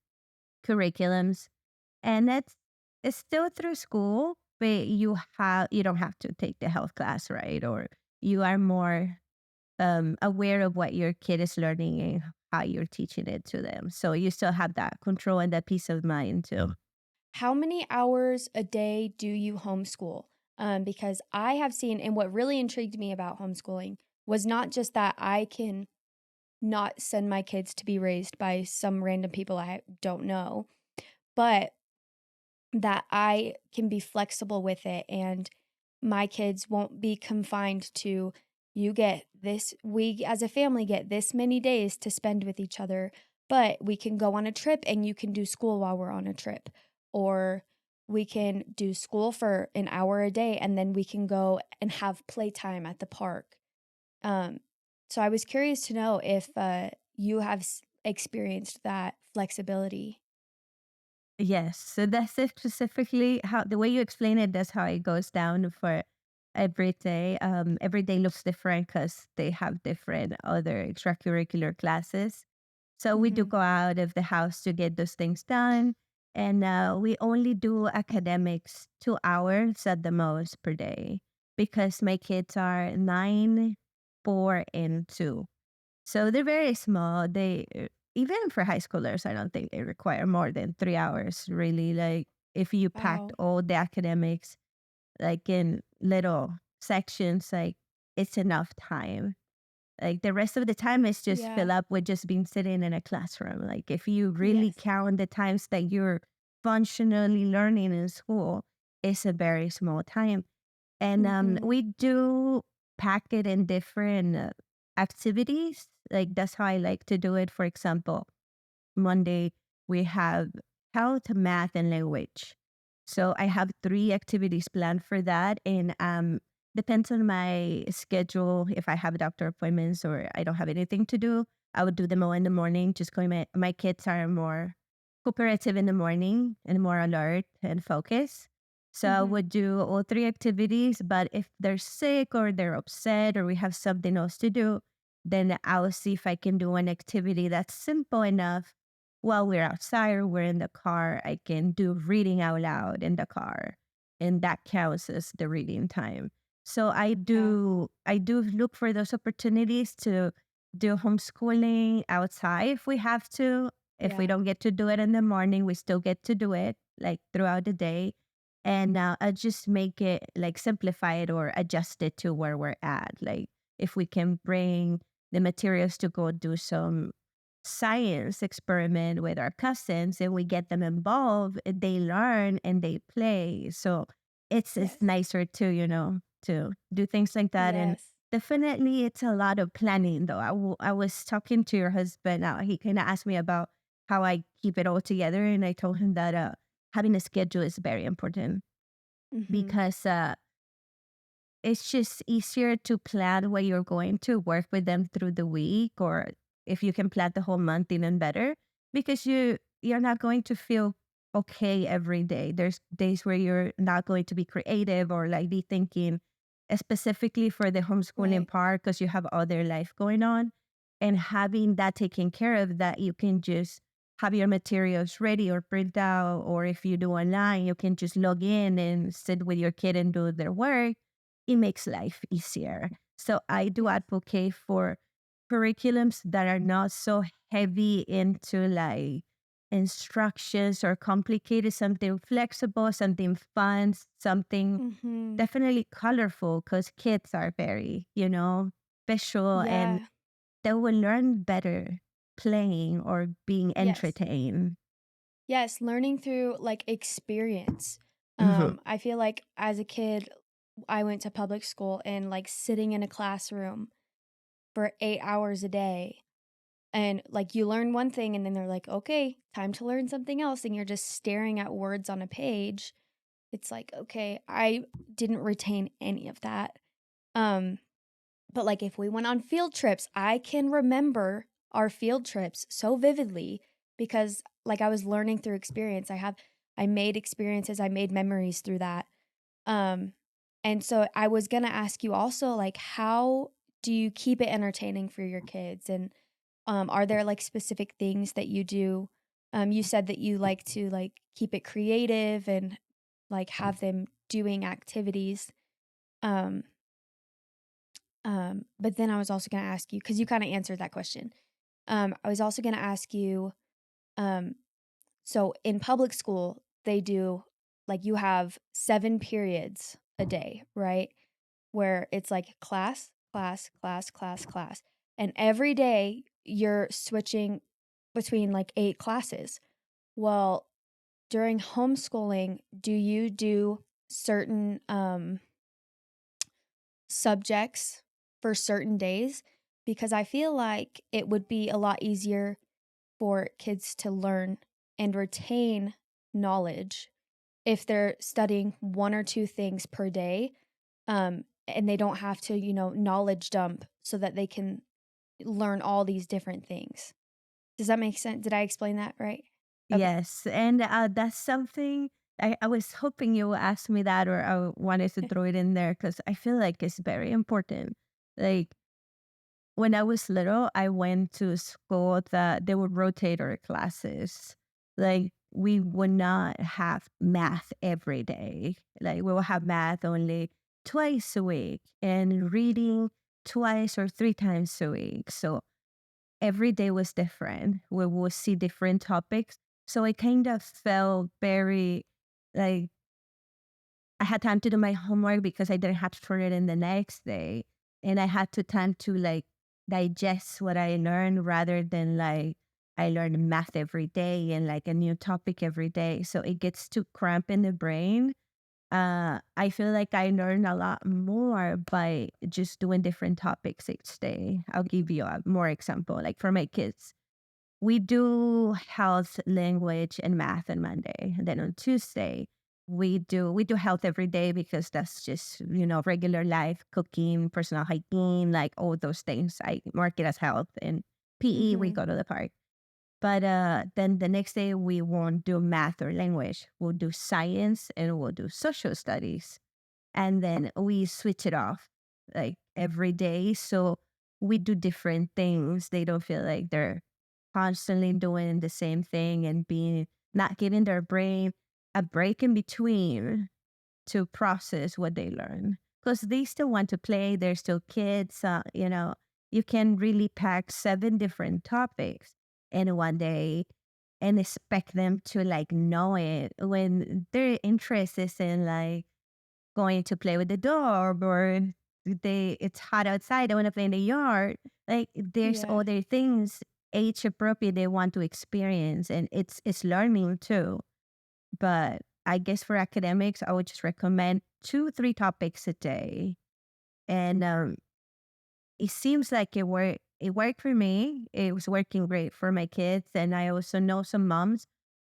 curriculums, and it's still through school, but you don't have to take the health class, right? Or you are more aware of what your kid is learning and how you're teaching it to them. So you still have that control and that peace of mind too. How many hours a day do you homeschool? Because I have seen, and what really intrigued me about homeschooling was not just that I can not send my kids to be raised by some random people I don't know, but that I can be flexible with it and my kids won't be confined to you get this we as a family get this many days to spend with each other, but we can go on a trip and you can do school while we're on a trip, or we can do school for an hour a day and then we can go and have playtime at the park. um so I was curious to know if you have experienced that flexibility. Yes. So that's it specifically how the way you explain it, that's how it goes down for every day. Every day looks different because they have different other extracurricular classes. So we do Mhm. go out of the house to get those things done. And we only do academics 2 hours at the most per day, because my kids are 9, 4, and 2. So they're very small. Even for high schoolers, I don't think they require more than 3 hours, really. Like, if you packed Wow. all the academics like in little sections, like, it's enough time. Like, the rest of the time is just Yeah. fill up with just being sitting in a classroom. Like, if you really Yes. count the times that you're functionally learning in school, it's a very small time. And Mhm. we do pack it in different activities. Like, that's how I like to do it. For example, Monday we have health, math, and language. So I have 3 activities planned for that, and depends on my schedule. If I have doctor appointments or I don't have anything to do, I would do them all in the morning. Just going, my kids are more cooperative in the morning and more alert and focused. So I Mhm. would do all 3 activities. But if they're sick or they're upset or we have something else to do, then I'll see if I can do an activity that's simple enough while we're outside or we're in the car, I can do reading out loud in the car, and that counts as the reading time. So Yeah. I do look for those opportunities to do homeschooling outside if we have to. If we Yeah. don't get to do it in the morning, we still get to do it like throughout the day. And I just make it like simplify it or adjust it to where we're at. Like if we can bring the materials to go do some science experiment with our cousins and we get them involved, they learn and they play. So it's Yes. nicer to do things like that. And Yes. definitely it's a lot of planning though. I was talking to your husband. He kind of asked me about how I keep it all together, and I told him that having a schedule is very important Mhm. because it's just easier to plan where you're going to work with them through the week, or if you can plan the whole month, even better, because you're not going to feel okay every day. There's days where you're not going to be creative or like be thinking specifically for the homeschooling Right. part because you have other life going on, and having that taken care of, that you can just have your materials ready or print out, or if you do online, you can just log in and sit with your kid and do their work. It makes life easier. So I do Yes. advocate for curriculums that are not so heavy into like instructions or complicated, something flexible, something fun, something Mhm. definitely colorful because kids are very, visual, and Yeah. they will learn better playing or being Yes. entertained. Yes, learning through like experience. Mhm. I feel like as a kid, I went to public school and like sitting in a classroom for 8 hours a day. And like you learn one thing and then they're like, okay, time to learn something else. And you're just staring at words on a page. It's like, okay, I didn't retain any of that. Um, but like if we went on field trips, I can remember our field trips so vividly because like I was learning through experience. I made experiences, I made memories through that. Um and so I was going to ask you also like how do you keep it entertaining for your kids, and are there like specific things that you do? You said that you like to like keep it creative and like have them doing activities. Um but then I was also gonna ask you, because you kinda answered that question. I was also gonna ask you, um, so in public school, they do like, you have 7 periods a day, right? Where it's like class, class, class, class, class, and every day you're switching between, like, 8 classes. Well, during homeschooling, do you do certain, subjects for certain days, because I feel like it would be a lot easier for kids to learn and retain knowledge if they're studying one or two things per day, and they don't have to, knowledge dump so that they can learn all these different things. Does that make sense? Did I explain that right? Okay. Yes, and that's something I was hoping you would ask me that, or I wanted to throw it in there because I feel like it's very important. Like when I was little, I went to school that they would rotate our classes. Like we would not have math every day. Like we will have math only twice a week and reading twice or three times a week. So every day was different. We would see different topics. So I kind of felt very like I had time to do my homework because I didn't have to turn it in the next day. And I had to time to like digest what I learned rather than like I learned math every day and like a new topic every day. So it gets too cramp in the brain. I feel like I learn a lot more by just doing different topics each day. I'll give you a more example. Like for my kids, we do health, language, and math on Monday. And then on Tuesday, we do health every day because that's just, regular life, cooking, personal hygiene, like all those things. I mark it as health. And PE, we Mhm. go to the park. But then the next day we won't do math or language. We'll do science and we'll do social studies. And then we switch it off like every day. So we do different things. They don't feel like they're constantly doing the same thing and being not giving their brain a break in between to process what they learn because they still want to play. They're still kids. You can really pack 7 different topics in one day and expect them to like know it when their interest is in like going to play with the dog or it's hot outside. They want to play in the yard. Like there's Yeah. other things age appropriate they want to experience and it's learning too. But I guess for academics, I would just recommend 2, 3 topics a day. And it seems like it worked for me. It was working great for my kids. And I also know some moms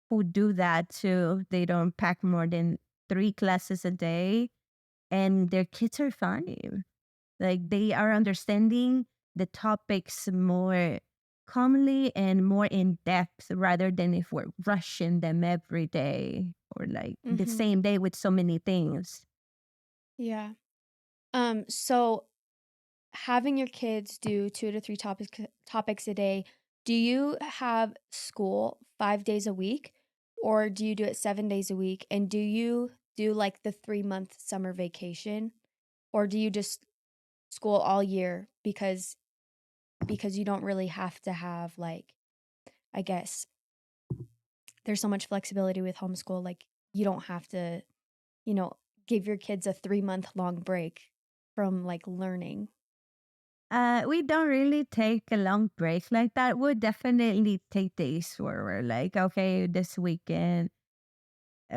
who do that too. They don't pack more than 3 classes a day and their kids are fine. Like they are understanding the topics more calmly and more in depth rather than if we're rushing them every day or like the Mm-hmm. same day with so many things. Yeah. So having your kids do 2 to 3 topics a day, do you have school 5 days a week, or do you do it 7 days a week? And do you do like the 3 month summer vacation, or do you just school all year because you don't really have to have like, I guess there's so much flexibility with homeschool, like you don't have to, you know, give your kids a 3 month long break from like learning. We don't really take a long break like that. We'll definitely take days where we're like, okay, this weekend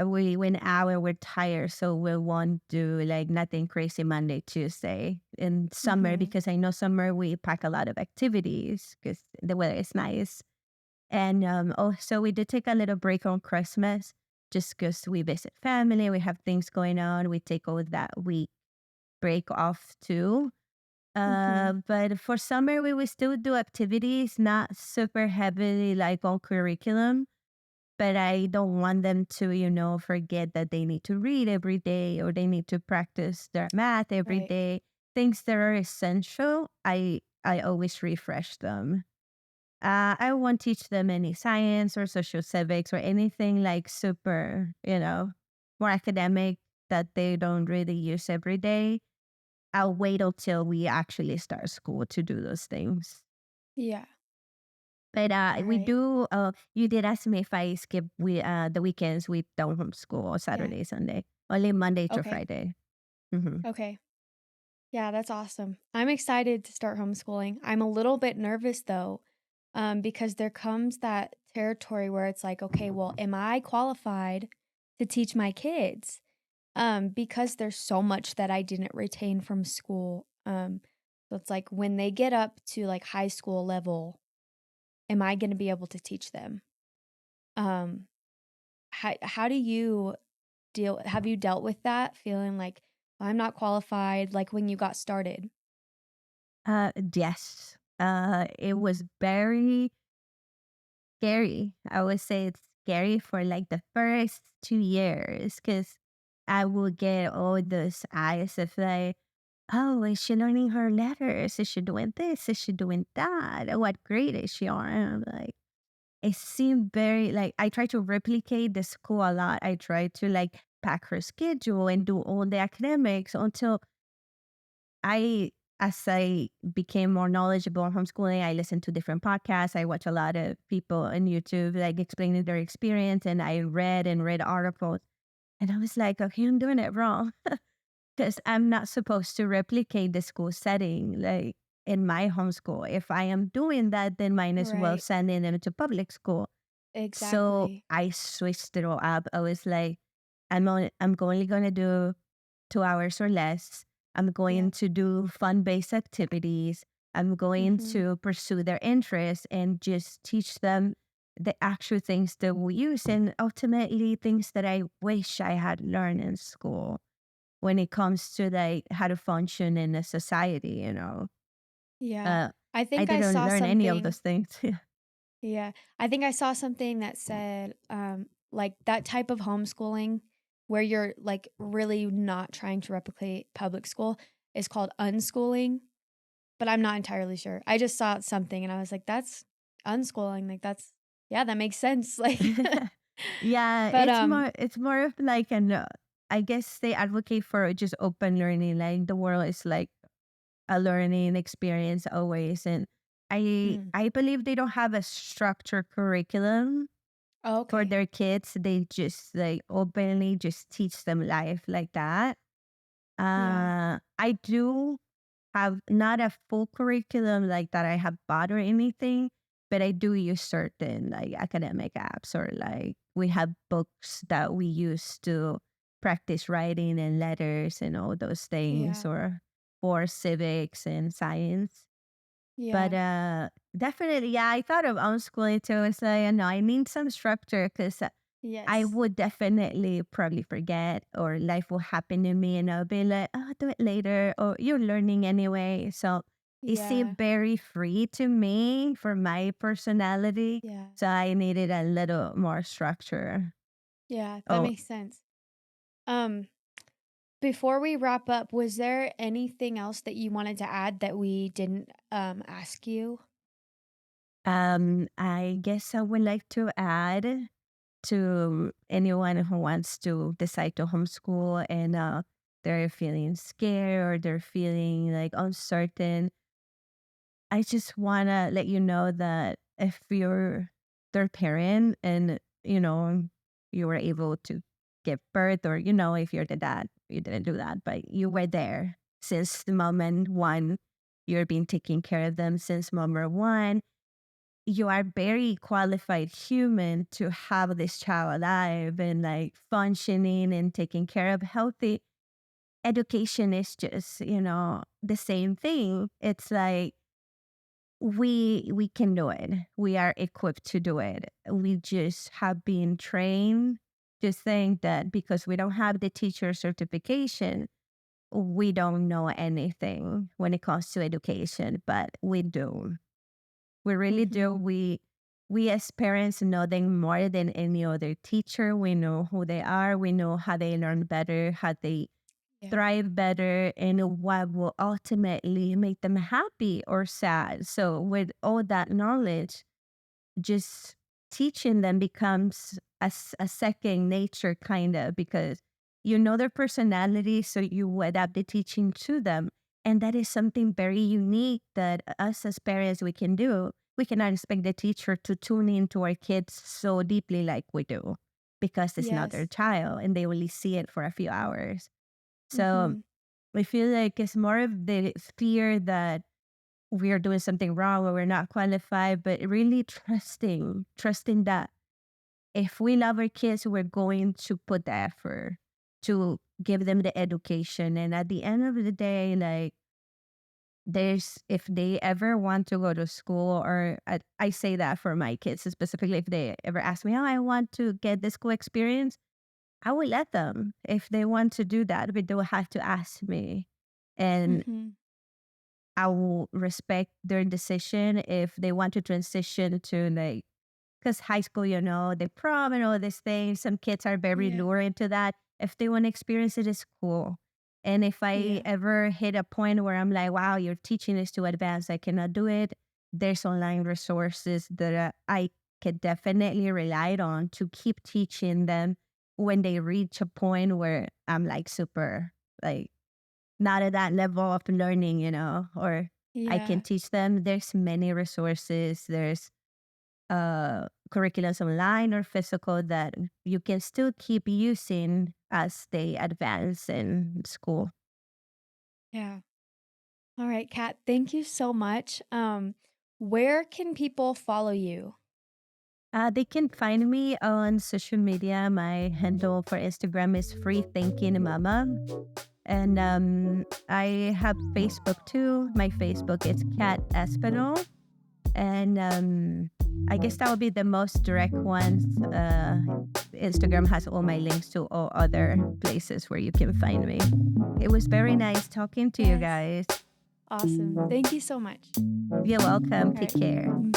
we went out and we're tired, so we won't do like nothing crazy Monday, Tuesday in summer Mhm. because I know summer we pack a lot of activities because the weather is nice. And also we did take a little break on Christmas just because we visit family, we have things going on. We take all that week break off too. Mhm. But for summer we will still do activities, not super heavily like on curriculum but I don't want them to, forget that they need to read every day or they need to practice their math every Right. day. Things that are essential, I always refresh them. I won't teach them any science or social civics or anything like super, more academic that they don't really use every day. I'll wait until we actually start school to do those things. Yeah. But All we right. do. You did ask me if I skip the weekends. We don't homeschool Yeah. Saturday, Sunday. Only Monday to Okay. Friday. Hmm. Okay. Yeah, that's awesome. I'm excited to start homeschooling. I'm a little bit nervous though, because there comes that territory where it's like, okay, well, am I qualified to teach my kids? Because there's so much that I didn't retain from school. So it's like when they get up to like high school level, am I going to be able to teach them? Um, how do you deal? Have you dealt with that feeling like I'm not qualified? Like when you got started? Yes. It was very scary. I would say it's scary for like the first 2 years because I will get all those eyes of like, oh, is she learning her letters? Is she doing this? Is she doing that? What grade is she on? And I'm like, it seemed very like I try to replicate the school a lot. I try to like pack her schedule and do all the academics until I, as I became more knowledgeable on homeschooling, I listened to different podcasts. I watch a lot of people on YouTube like explaining their experience, and I read and read articles, and I was like, okay, I'm doing it wrong because I'm not supposed to replicate the school setting like in my homeschool. If I am doing that, then might as well Right. send them to public school. So Exactly. I switched it all up. I was like, I'm only gonna do 2 hours or less. I'm going Yep. to do fun-based activities. I'm going Mhm. to pursue their interests and just teach them the actual things that we use and ultimately things that I wish I had learned in school when it comes to like how to function in a society. Yeah. Uh, I I think I didn't saw learn any of something. those things. Yeah. I think I saw something that said, like that type of homeschooling where you're like really not trying to replicate public school is called unschooling, but I'm not entirely sure. I just saw something and I was like, that's unschooling. Like that makes sense. Like, Yeah, but it's more of like an I guess they advocate for just open learning. Like the world is like a learning experience always, and mm, I believe they don't have a structured curriculum for okay, their kids. They just like openly just teach them life like that. yeah, I do have not a full curriculum like that I have bought or anything, but I do use certain like academic apps, or like we have books that we use to practice writing and letters and all those things, yeah, or for civics and science. But yeah, definitely, yeah, I thought of homeschooling too. It's like, no, I need some structure because I yes, would definitely probably forget, or life will happen to me and I'll be like, oh, I'll do it later, or you're learning anyway. So it seemed yeah, very free to me for my personality. yeah, So I needed a little more structure. yeah. That Oh, makes sense. Um, Before we wrap up, was there anything else that you wanted to add that we didn't ask you? I guess I would like to add to anyone who wants to decide to homeschool and they're feeling scared or they're feeling like uncertain. I just want to let you know that if you're their parent and, you were able to give birth, or, if you're the dad, you didn't do that, but you were there since the moment one, you're being taking care of them since moment one. You are very qualified human to have this child alive and like functioning and taking care of healthy. Education is just, the same thing. It's like we can do it. We are equipped to do it. We just have been trained to think that because we don't have the teacher certification, we don't know anything when it comes to education, but we do. We really do. Mhm. We as parents know them more than any other teacher. We know who they are. We know how they learn better, how they Yeah. thrive better, and what will ultimately make them happy or sad. So with all that knowledge, just teaching them becomes a second nature, kind of, because you know their personality, so you adapt the teaching to them. And that is something very unique that us as parents we can do. We cannot expect the teacher to tune into our kids so deeply like we do, because it's not their Yes. child and they only see it for a few hours. So Mhm. I feel like it's more of the fear that we are doing something wrong or we're not qualified, but really trusting that if we love our kids, we're going to put the effort to give them the education. And at the end of the day, like, if they ever want to go to school, or I say that for my kids specifically, if they ever ask me, oh, I want to get this school experience, I will let them if they want to do that, but they will have to ask me. And Mhm. I will respect their decision if they want to transition to like, because high school, the prom and all these things, some kids are very Yeah. lured to that. If they want to experience it, it's cool. And if I Yeah. ever hit a point where I'm like, wow, your teaching is too advanced, I cannot do it, there's online resources that I could definitely rely on to keep teaching them when they reach a point where I'm like super, like, not at that level of learning, or I can Yeah. teach them. There's many resources. There's curriculums online or physical that you can still keep using as they advance in school. Yeah. All right, Kat, thank you so much. Where can people follow you? They can find me on social media. My handle for Instagram is Free Thinking Mama. And I have Facebook too. My Facebook is Kat Espinal. And I guess that would be the most direct ones. Instagram has all my links to all other places where you can find me. It was very nice talking to you Yes. guys. Awesome. Thank you so much. You're welcome. All Take right. care.